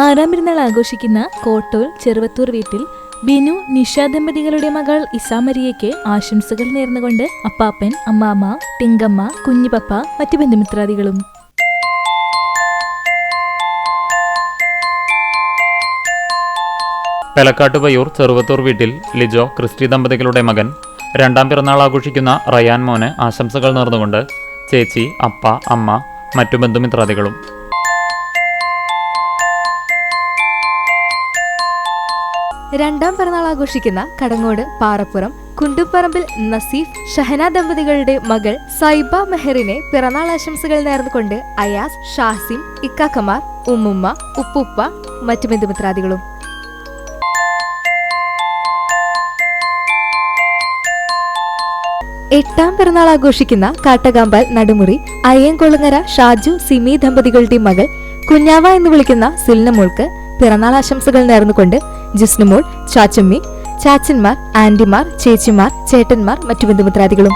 6ാം പെരുന്നാൾ ആഘോഷിക്കുന്ന കോട്ടൂർ ചെറുവത്തൂർ വീട്ടിൽ ബിനു നിഷ ദമ്പതികളുടെ മകൾ ഇസാമരിയയ്ക്ക് ആശംസകൾ നേർന്നുകൊണ്ട് അപ്പാപ്പൻ, അമ്മാമ്മ, ടിങ്കമ്മ, കുഞ്ഞിപ്പപ്പ, മറ്റു ബന്ധുമിത്രാദികളും. പെലക്കാട്ടുപയ്യൂർ ചെറുവത്തൂർ വീട്ടിൽ ലിജോ ക്രിസ്റ്റി ദമ്പതികളുടെ മകൻ 2ാം പിറന്നാൾ ആഘോഷിക്കുന്ന റയാൻ മോന് ആശംസകൾ നേർന്നുകൊണ്ട് ചേച്ചി, അപ്പ, അമ്മ, മറ്റു ബന്ധുമിത്രാദികളും. രണ്ടാം പിറന്നാൾ ആഘോഷിക്കുന്ന കടങ്ങോട് പാറപ്പുറം കുണ്ടുപറമ്പിൽ നസീഫ് ഷഹന ദമ്പതികളുടെ മകൾ സൈബ മെഹറിനെ പിറന്നാൾ ആശംസകൾ നേർന്നുകൊണ്ട് അയാസ്, ഷാസിം, ഇക്കാക്കമാർ, ഉമ്മുമ്മ, ഉപ്പുപ്പ, മറ്റു ബന്ധുമിത്രാദികളും. എട്ടാം പിറന്നാൾ ആഘോഷിക്കുന്ന കാട്ടകാമ്പാൽ നടുമുറി അയ്യൻകൊളുങ്ങര ഷാജു, സിമി ദമ്പതികളുടെ മകൾ കുഞ്ഞാവ എന്ന് വിളിക്കുന്ന സിൽനമോൾക്ക് പിറന്നാൾ ആശംസകൾ നേർന്നുകൊണ്ട് ജിസ്നുമോൾ, ചാച്ചമ്മി, ചാച്ചന്മാർ, ആന്റിമാർ, ചേച്ചിമാർ, ചേട്ടന്മാർ, മറ്റു ബന്ധുമിത്രാദികളും.